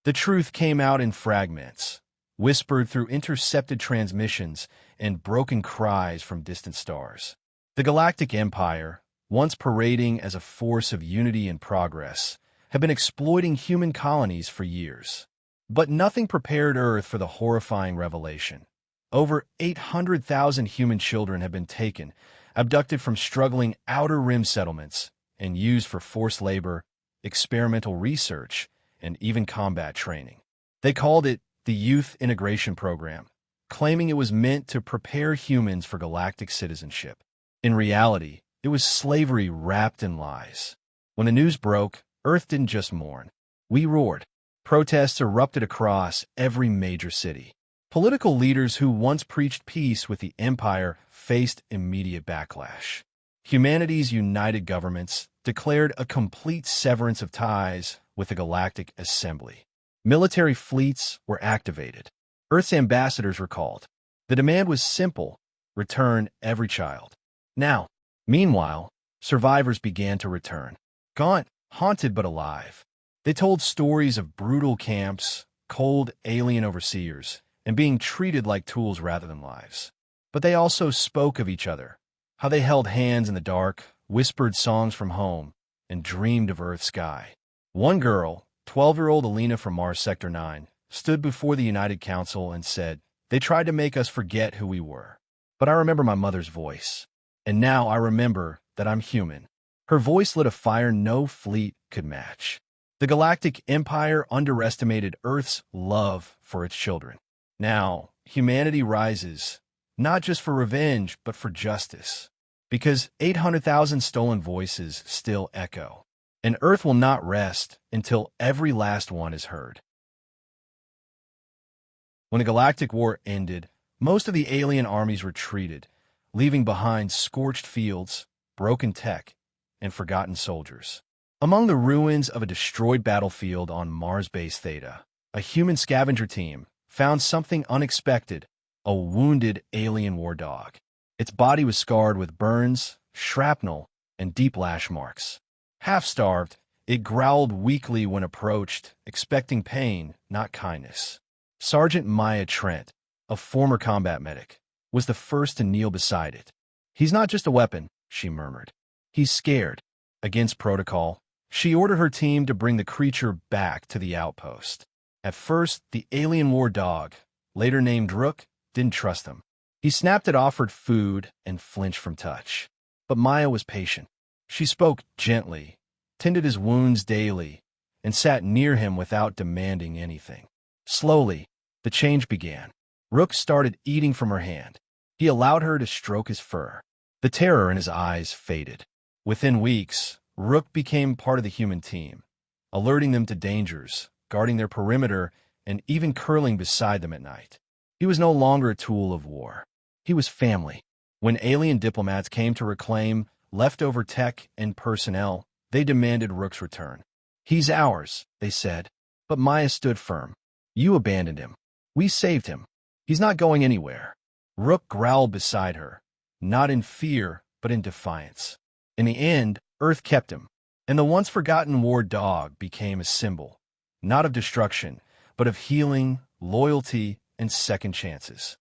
The truth came out in fragments, whispered through intercepted transmissions and broken cries from distant stars. The Galactic Empire, once parading as a force of unity and progress, had been exploiting human colonies for years. But nothing prepared Earth for the horrifying revelation. Over 800,000 human children had been taken, abducted from struggling outer rim settlements, and used for forced labor, experimental research, and even combat training. They called it the Youth Integration Program, claiming it was meant to prepare humans for galactic citizenship. In reality, it was slavery wrapped in lies. When the news broke, Earth didn't just mourn. We roared. Protests erupted across every major city. Political leaders who once preached peace with the Empire faced immediate backlash. Humanity's united governments declared a complete severance of ties with the Galactic Assembly. Military fleets were activated. Earth's ambassadors were called. The demand was simple: return every child. Now, meanwhile, survivors began to return. Gaunt, haunted but alive. They told stories of brutal camps, cold alien overseers, and being treated like tools rather than lives. But they also spoke of each other, how they held hands in the dark, whispered songs from home, and dreamed of Earth's sky. One girl, 12-year-old Alina from Mars Sector 9, stood before the United Council and said, "They tried to make us forget who we were. But I remember my mother's voice. And now I remember that I'm human." Her voice lit a fire no fleet could match. The Galactic Empire underestimated Earth's love for its children. Now, humanity rises, not just for revenge, but for justice. Because 800,000 stolen voices still echo. And Earth will not rest until every last one is heard. When the Galactic War ended, most of the alien armies retreated, leaving behind scorched fields, broken tech, and forgotten soldiers. Among the ruins of a destroyed battlefield on Mars Base Theta, a human scavenger team found something unexpected: a wounded alien war dog. Its body was scarred with burns, shrapnel, and deep lash marks. Half-starved, it growled weakly when approached, expecting pain, not kindness. Sergeant Maya Trent, a former combat medic, was the first to kneel beside it. "He's not just a weapon," she murmured. "He's scared." Against protocol, she ordered her team to bring the creature back to the outpost. At first, the alien war dog, later named Rook, didn't trust him. He snapped at offered food and flinched from touch. But Maya was patient. She spoke gently, tended his wounds daily, and sat near him without demanding anything. Slowly, the change began. Rook started eating from her hand. He allowed her to stroke his fur. The terror in his eyes faded. Within weeks, Rook became part of the human team, alerting them to dangers, guarding their perimeter, and even curling beside them at night. He was no longer a tool of war. He was family. When alien diplomats came to reclaim leftover tech and personnel, they demanded Rook's return. "He's ours," they said. But Maya stood firm. "You abandoned him. We saved him. He's not going anywhere." Rook growled beside her, not in fear, but in defiance. In the end, Earth kept him, and the once-forgotten war dog became a symbol, not of destruction, but of healing, loyalty, and second chances.